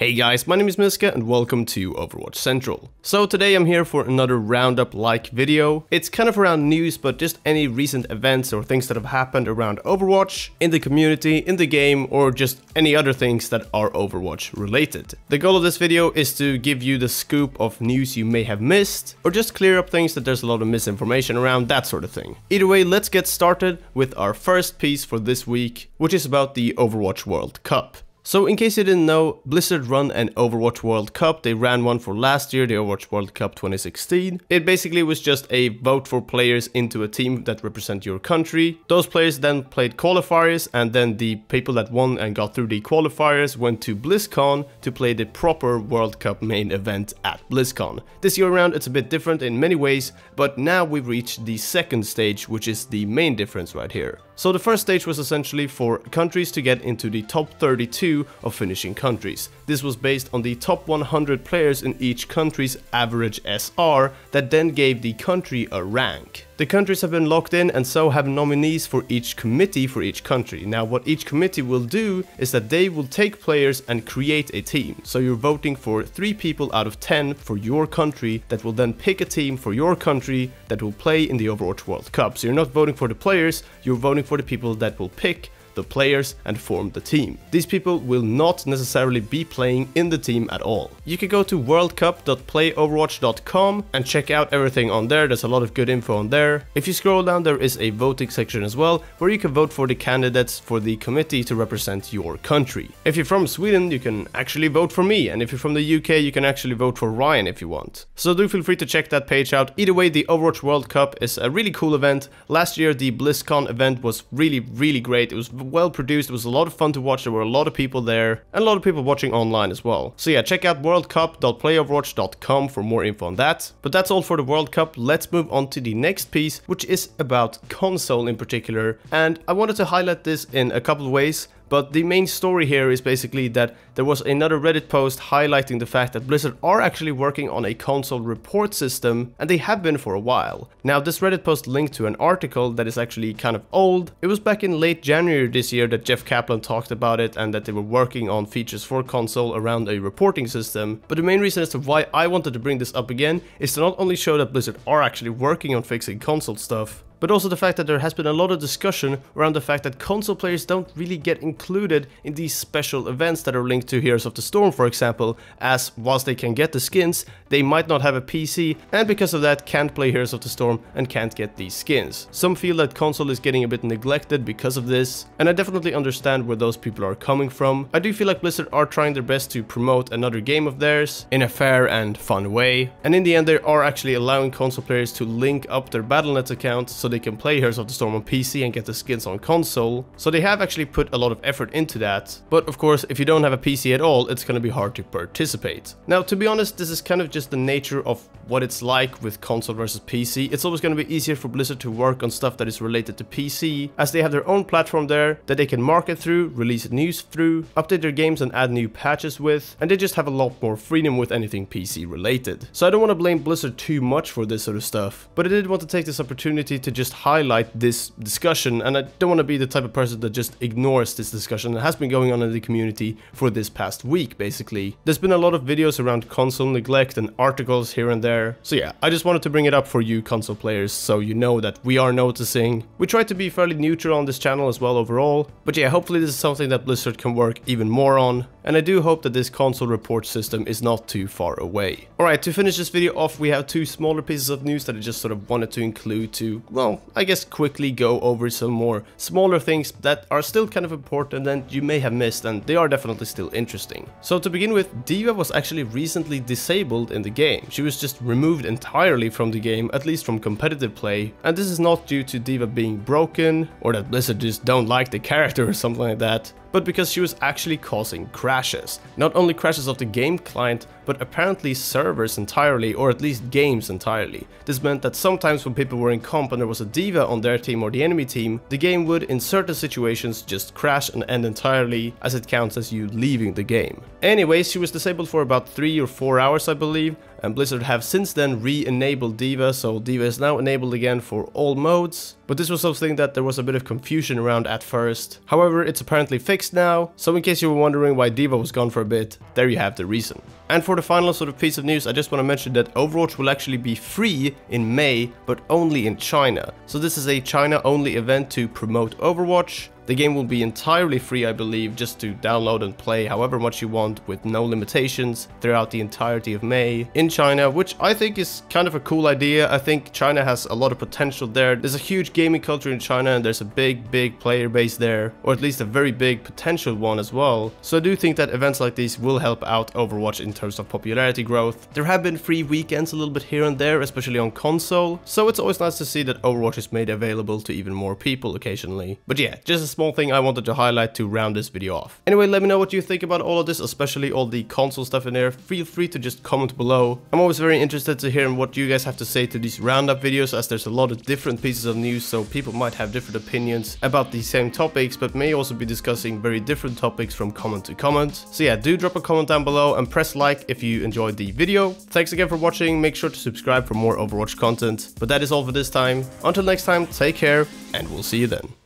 Hey guys, my name is Mysca and welcome to Overwatch Central. So today I'm here for another Roundup-like video. It's kind of around news, but just any recent events or things that have happened around Overwatch, in the community, in the game, or just any other things that are Overwatch related. The goal of this video is to give you the scoop of news you may have missed, or just clear up things that there's a lot of misinformation around, that sort of thing. Either way, let's get started with our first piece for this week, which is about the Overwatch World Cup. So in case you didn't know, Blizzard run an Overwatch World Cup. They ran one for last year, the Overwatch World Cup 2016. It basically was just a vote for players into a team that represent your country. Those players then played qualifiers, and then the people that won and got through the qualifiers went to BlizzCon to play the proper World Cup main event at BlizzCon. This year around it's a bit different in many ways, but now we've reached the second stage, which is the main difference right here. So the first stage was essentially for countries to get into the top 32 of finishing countries. This was based on the top 100 players in each country's average SR that then gave the country a rank. The countries have been locked in and so have nominees for each committee for each country. Now what each committee will do is that they will take players and create a team. So you're voting for 3 people out of 10 for your country that will then pick a team for your country that will play in the Overwatch World Cup. So you're not voting for the players, you're voting for the people that will pick the players and form the team. These people will not necessarily be playing in the team at all. You can go to worldcup.playoverwatch.com and check out everything on there. There's a lot of good info on there. If you scroll down, there is a voting section as well, where you can vote for the candidates for the committee to represent your country. If you're from Sweden, you can actually vote for me, and if you're from the UK, you can actually vote for Ryan if you want. So do feel free to check that page out. Either way, the Overwatch World Cup is a really cool event. Last year, the BlizzCon event was really great. It was well produced, it was a lot of fun to watch, there were a lot of people there, and a lot of people watching online as well. So yeah, check out worldcup.playoverwatch.com for more info on that. But that's all for the World Cup. Let's move on to the next piece, which is about console in particular, and I wanted to highlight this in a couple of ways. But the main story here is basically that there was another Reddit post highlighting the fact that Blizzard are actually working on a console report system, and they have been for a while. Now this Reddit post linked to an article that is actually kind of old. It was back in late January this year that Jeff Kaplan talked about it and that they were working on features for console around a reporting system. But the main reason as to why I wanted to bring this up again is to not only show that Blizzard are actually working on fixing console stuff, but also the fact that there has been a lot of discussion around the fact that console players don't really get included in these special events that are linked to Heroes of the Storm, for example, as whilst they can get the skins, they might not have a PC, and because of that can't play Heroes of the Storm and can't get these skins. Some feel that console is getting a bit neglected because of this, and I definitely understand where those people are coming from. I do feel like Blizzard are trying their best to promote another game of theirs in a fair and fun way, and in the end they are actually allowing console players to link up their Battle.net accounts so they can play Heroes of the Storm on PC and get the skins on console. So they have actually put a lot of effort into that. But of course, if you don't have a PC at all, it's gonna be hard to participate. Now, to be honest, this is kind of just the nature of what it's like with console versus PC. It's always gonna be easier for Blizzard to work on stuff that is related to PC, as they have their own platform there that they can market through, release news through, update their games and add new patches with, and they just have a lot more freedom with anything PC related. So I don't want to blame Blizzard too much for this sort of stuff, but I did want to take this opportunity to just highlight this discussion, and I don't want to be the type of person that just ignores this discussion that has been going on in the community for this past week. Basically, there's been a lot of videos around console neglect and articles here and there. So yeah, I just wanted to bring it up for you console players so you know that we are noticing. We try to be fairly neutral on this channel as well overall, but yeah, hopefully this is something that Blizzard can work even more on, and I do hope that this console report system is not too far away. Alright, to finish this video off, we have 2 smaller pieces of news that I just sort of wanted to include to, well, I guess quickly go over some more smaller things that are still kind of important and you may have missed, and they are definitely still interesting. So to begin with, D.Va was actually recently disabled in the game. She was just removed entirely from the game, at least from competitive play, and this is not due to D.Va being broken or that Blizzard just don't like the character or something like that, but because she was actually causing crashes. Not only crashes of the game client, but apparently servers entirely, or at least games entirely. This meant that sometimes when people were in comp and there was a D.Va on their team or the enemy team, the game would in certain situations just crash and end entirely, as it counts as you leaving the game. Anyways, she was disabled for about 3 or 4 hours I believe, and Blizzard have since then re-enabled DVA, so DVA is now enabled again for all modes. But this was something that there was a bit of confusion around at first. However, it's apparently fixed now, so in case you were wondering why DVA was gone for a bit, there you have the reason. And for the final sort of piece of news, I just want to mention that Overwatch will actually be free in May, but only in China. So this is a China-only event to promote Overwatch. The game will be entirely free, I believe, just to download and play however much you want with no limitations throughout the entirety of May in China, which I think is kind of a cool idea. I think China has a lot of potential there. There's a huge gaming culture in China and there's a big player base there, or at least a very big potential one as well. So I do think that events like these will help out Overwatch in terms of popularity growth. There have been free weekends a little bit here and there, especially on console, so it's always nice to see that Overwatch is made available to even more people occasionally. But yeah, just a small thing I wanted to highlight to round this video off. Anyway, let me know what you think about all of this, especially all the console stuff in there. Feel free to just comment below. I'm always very interested to hear what you guys have to say to these roundup videos, as there's a lot of different pieces of news, so people might have different opinions about the same topics, but may also be discussing very different topics from comment to comment. So yeah, do drop a comment down below and press like if you enjoyed the video. Thanks again for watching. Make sure to subscribe for more Overwatch content. But that is all for this time. Until next time, take care, and we'll see you then.